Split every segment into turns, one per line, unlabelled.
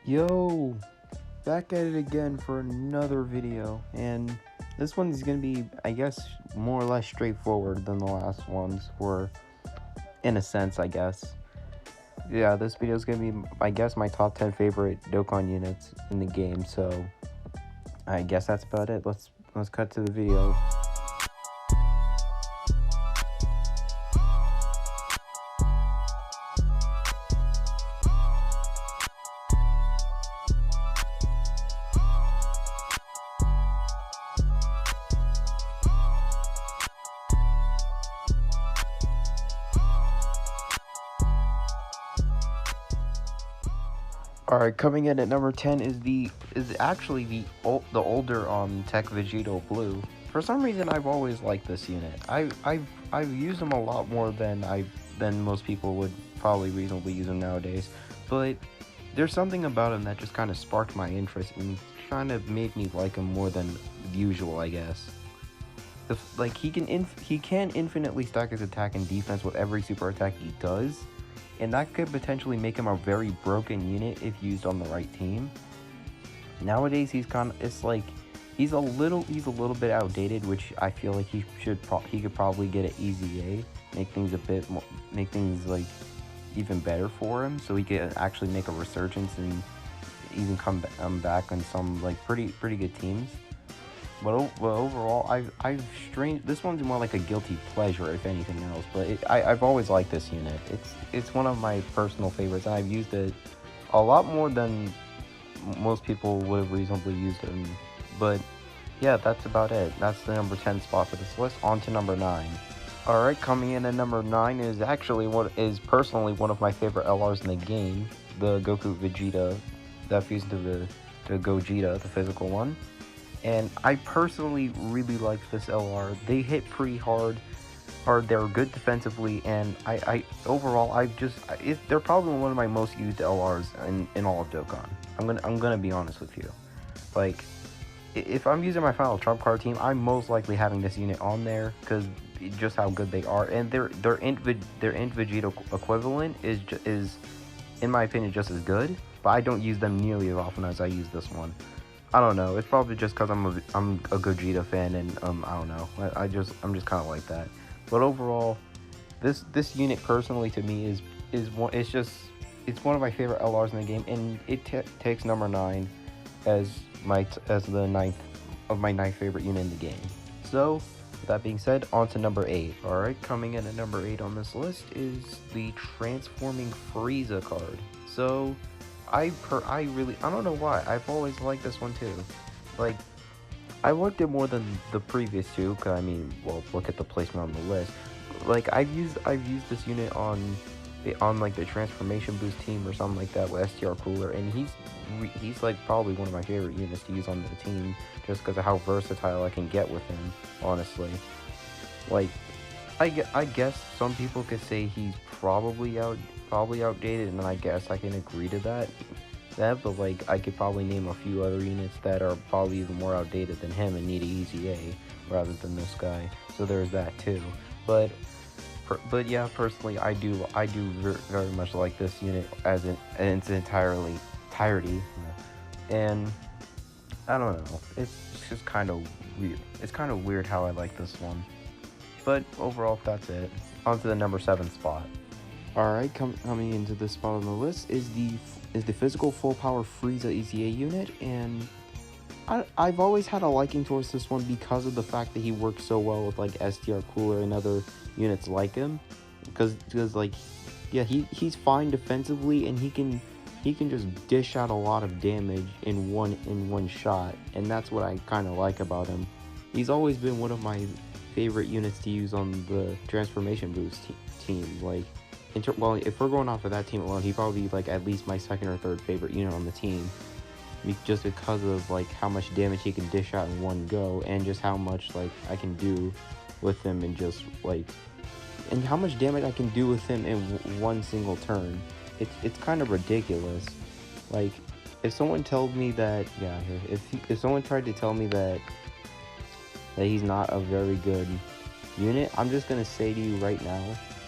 Yo, back at it again for another video, and this one's gonna be, I guess, more or less straightforward than the last ones were, in a sense, I guess. Yeah, this video is gonna be, I guess, my top 10 favorite Dokkan units in the game, so I guess that's about it. Let's cut to the video. All right, coming in at number 10 is actually the older Tech Vegito Blue. For some reason, I've always liked this unit. I've used them a lot more than most people would probably reasonably use them nowadays. But there's something about him that just kind of sparked my interest and kind of made me like him more than usual, I guess. Like he can infinitely stack his attack and defense with every super attack he does, and that could potentially make him a very broken unit if used on the right team. Nowadays, it's like he's a little bit outdated, which I feel like he could probably get an easy A, make things a bit more, make things like even better for him, so he could actually make a resurgence and even come back on some like pretty good teams. But overall, I've strained. This one's more like a guilty pleasure, if anything else. But I've always liked this unit. It's one of my personal favorites, and I've used it a lot more than most people would have reasonably used it. But yeah, that's about it. That's the number 10 spot for this list. On to number 9. All right, coming in at number 9 is actually what is personally one of my favorite LRs in the game, the Goku Vegeta that fused into the Gogeta, the physical one. And I personally really like this LR. They hit pretty hard. They're good defensively, and overall they're probably one of my most used LRs in all of Dokkan. I'm gonna be honest with you. Like, if I'm using my final trump card team, I'm most likely having this unit on there because just how good they are, and their Int Vegeta equivalent is in my opinion just as good, but I don't use them nearly as often as I use this one. I don't know. It's probably just because I'm a Gogeta fan, and I don't know. I'm just kind of like that. But overall, this unit personally to me is one. It's one of my favorite LRs in the game, and it takes number 9 as the ninth favorite unit in the game. So, with that being said, on to number 8. All right, coming in at number 8 on this list is the Transforming Frieza card. So, I don't know why. I've always liked this one too. Like, I liked it more than the previous two. Cause I mean, well, look at the placement on the list. Like, I've used this unit on like the transformation boost team or something like that with STR Cooler, and he's like probably one of my favorite units to use on the team just because of how versatile I can get with him. Honestly, like, I guess some people could say he's probably outdated, and I guess I can agree to that. But like, I could probably name a few other units that are probably even more outdated than him and need an easy A rather than this guy. So there's that too. But yeah, personally, I do very much like this unit in its entirety, and I don't know. It's just kind of weird. It's kind of weird how I like this one. But overall, that's it. On to the number 7 spot. Alright, coming into this spot on the list is the physical full power Frieza EZA unit, and I've always had a liking towards this one because of the fact that he works so well with like STR Cooler and other units like him. Because like, yeah, he's fine defensively, and he can just dish out a lot of damage in one shot, and that's what I kind of like about him. He's always been one of my favorite units to use on the transformation boost team. Like, well, if we're going off of that team alone, he'd probably be like at least my second or third favorite unit on the team, just because of like how much damage he can dish out in one go, and just how much like I can do with him, and just like, and how much damage I can do with him in one single turn. It's kind of ridiculous. Like, if someone told me that, yeah, if someone tried to tell me that he's not a very good unit, I'm just gonna say to you right now,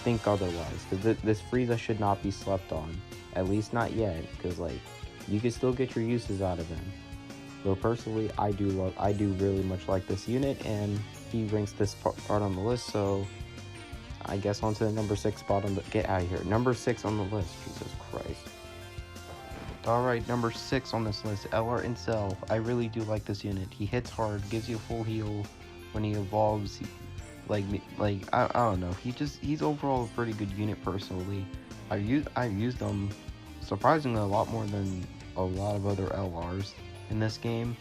think otherwise, because this Frieza should not be slept on, at least not yet, because like, you can still get your uses out of him. So personally, I do really much like this unit, and he ranks this part on the list. So I guess onto the number 6 spot on the get out of here. Number 6 on the list. Jesus Christ. All right, number 6 on this list, LR Incel. I really do like this unit. He hits hard, gives you a full heal when he evolves. I don't know. He's overall a pretty good unit personally. I've used them surprisingly a lot more than a lot of other LRs in this game,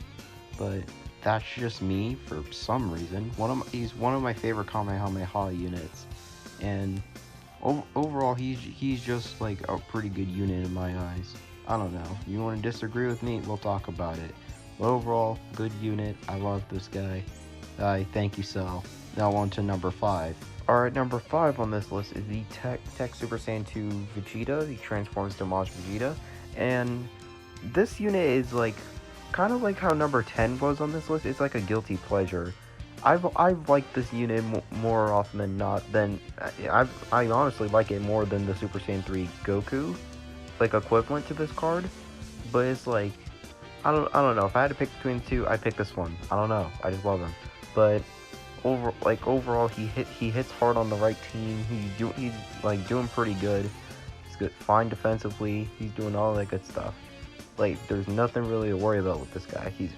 but that's just me for some reason. He's one of my favorite Kamehameha units, and overall he's just like a pretty good unit in my eyes. I don't know. You want to disagree with me? We'll talk about it. But overall, good unit. I love this guy. Thank you, Cell. Now on to number 5. Alright, number 5 on this list is the Tech Super Saiyan 2 Vegeta. He transforms to Maj Vegeta. And this unit is like, kind of like how number 10 was on this list. It's like a guilty pleasure. I've liked this unit more often than not. I honestly like it more than the Super Saiyan 3 Goku, like equivalent to this card. But it's like, I don't know. If I had to pick between the two, I'd pick this one. I don't know. I just love him. But overall, he hits hard on the right team. He's like doing pretty good. He's good, fine defensively. He's doing all that good stuff. Like, there's nothing really to worry about with this guy. He's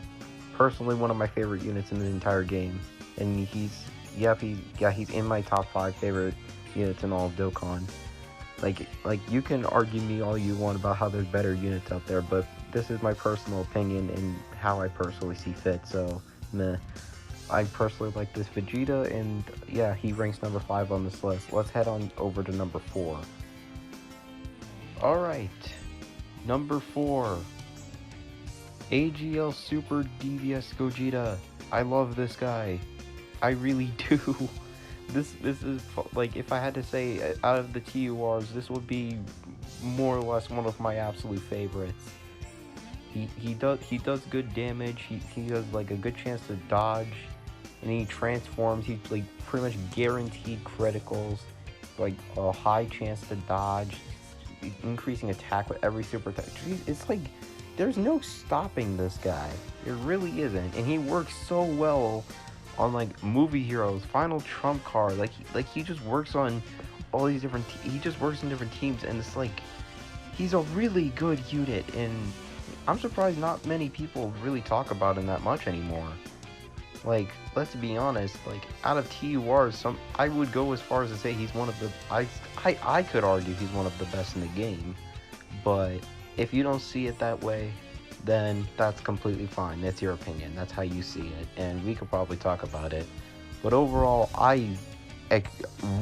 personally one of my favorite units in the entire game, and he's in my top 5 favorite units in all of Dokkan. Like you can argue me all you want about how there's better units out there, but this is my personal opinion and how I personally see fit. So, meh. I personally like this Vegeta, and yeah, he ranks number 5 on this list. Let's head on over to number 4. Alright, number 4. AGL Super DVS Gogeta. I love this guy. I really do. This is, like, if I had to say, out of the TURs, this would be more or less one of my absolute favorites. He does good damage. He has, like, a good chance to dodge. And he transforms. He's like pretty much guaranteed criticals, like a high chance to dodge, increasing attack with every super attack. It's like there's no stopping this guy. It really isn't, and he works so well on like movie heroes, Final Trump Card. He just works on all these different. He just works in different teams, and it's like he's a really good unit. And I'm surprised not many people really talk about him that much anymore. Like, let's be honest, like, out of TURs, I would go as far as to say he's one of the, I could argue he's one of the best in the game, but if you don't see it that way, then that's completely fine. That's your opinion. That's how you see it, and we could probably talk about it. But overall, I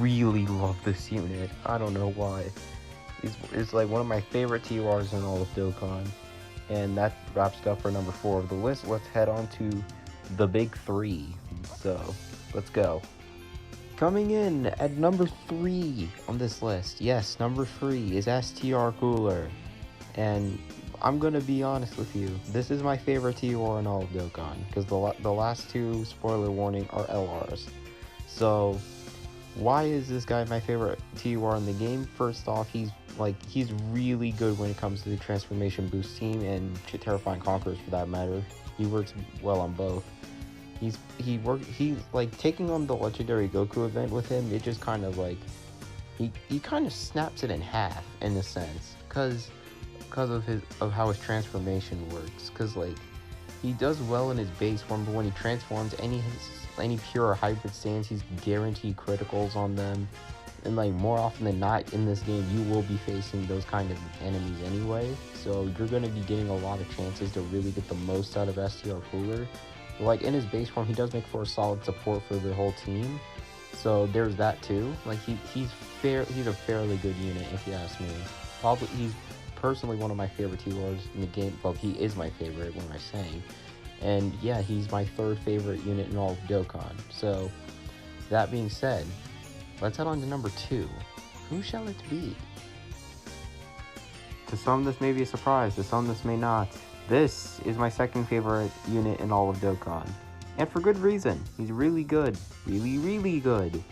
really love this unit. I don't know why. It's like one of my favorite TURs in all of Dokkan, and that wraps it up for number 4 of the list. Let's head on to the big 3. So let's go. Coming in at number 3 on this list, yes, number 3 is STR Cooler. And I'm gonna be honest with you, this is my favorite TUR in all of Dokkan, because the last 2, spoiler warning, are LRs. So why is this guy my favorite TUR in the game? First off, he's really good when it comes to the transformation boost team and Terrifying Conquerors for that matter. He works well on both. He's like taking on the legendary Goku event with him. It just kind of like he kind of snaps it in half in a sense, because of how his transformation works. Because like he does well in his base form, but when he transforms any pure or hybrid Saiyans, he's guaranteed criticals on them. And like more often than not in this game, you will be facing those kind of enemies anyway. So you're going to be getting a lot of chances to really get the most out of STR Cooler. Like in his base form, he does make for a solid support for the whole team. So there's that too. Like he's a fairly good unit if you ask me. Probably he's personally one of my favorite TURs in the game. Well, he is my favorite. What am I saying? And yeah, he's my 3rd favorite unit in all of Dokkan. So that being said, let's head on to number 2. Who shall it be? To some, this may be a surprise. To some, this may not. This is my 2nd favorite unit in all of Dokkan. And for good reason. He's really good. Really, really good.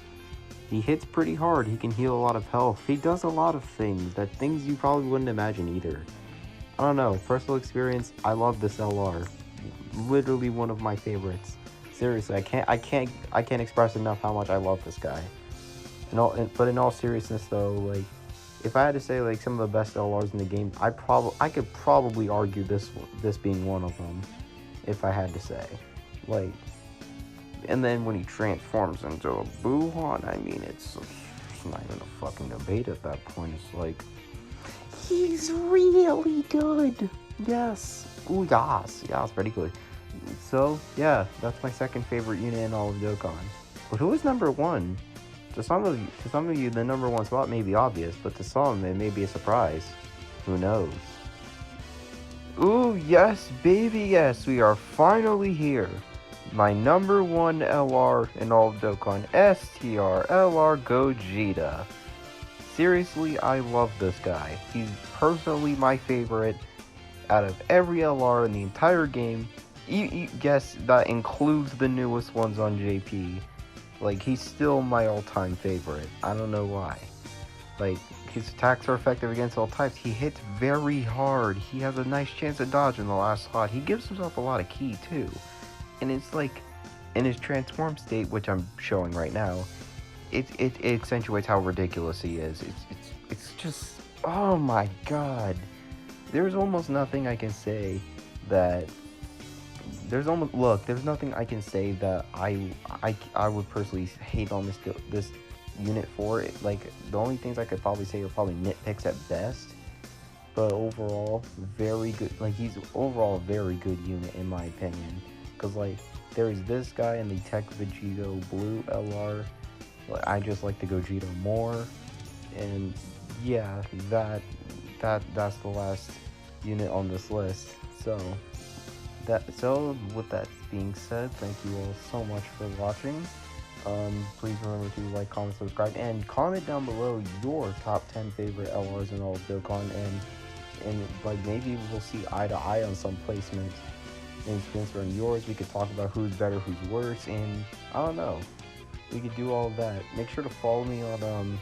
He hits pretty hard. He can heal a lot of health. He does a lot of things. Things you probably wouldn't imagine either. I don't know, personal experience, I love this LR. Literally one of my favorites. Seriously, I can't express enough how much I love this guy. But in all seriousness though, like, if I had to say like some of the best LRs in the game, I could probably argue this being one of them, if I had to say. Like, and then when he transforms into a Buuhan, I mean, it's not even a fucking debate at that point. It's like, he's really good. Yes. Ooh, yes, pretty good. So yeah, that's my second favorite unit in all of Dokkan. But who is number one? To some of you, the number one spot may be obvious, but to some, it may be a surprise. Who knows? Ooh, yes, baby, yes, we are finally here. My number one LR in all of Dokkan, STR LR Gogeta. Seriously, I love this guy. He's personally my favorite out of every LR in the entire game. Yes, that includes the newest ones on JP. Like, he's still my all-time favorite. I don't know why. Like, his attacks are effective against all types. He hits very hard. He has a nice chance to dodge in the last slot. He gives himself a lot of ki, too. And it's like, in his transform state, which I'm showing right now, it accentuates how ridiculous he is. It's just, oh my god. There's almost nothing I can say that there's nothing I can say that I would personally hate on this unit for it. Like, the only things I could probably say are probably nitpicks at best, but overall very good. Like, he's overall a very good unit in my opinion, because like there's this guy in the Tech Vegito Blue LR. I just like the Gogeta more, and yeah, that's the last unit on this list. So with that being said, thank you all so much for watching. Please remember to like, comment, subscribe, and comment down below your top 10 favorite LRs in all of Dokkan, and like, maybe we'll see eye to eye on some placements. And considering yours, we could talk about who's better, who's worse, and I don't know. We could do all of that. Make sure to follow me on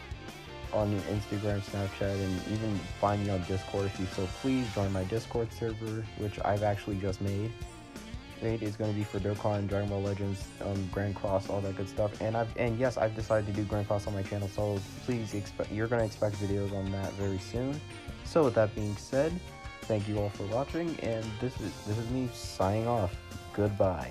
Instagram, Snapchat, and even find me on Discord if you so please. Join my Discord server, which I've actually just made. Is going to be for Dokkan, Dragon Ball Legends, Grand Cross, all that good stuff. And yes, I've decided to do Grand Cross on my channel, so please you're going to expect videos on that very soon. So with that being said, thank you all for watching, and this is me signing off. Goodbye.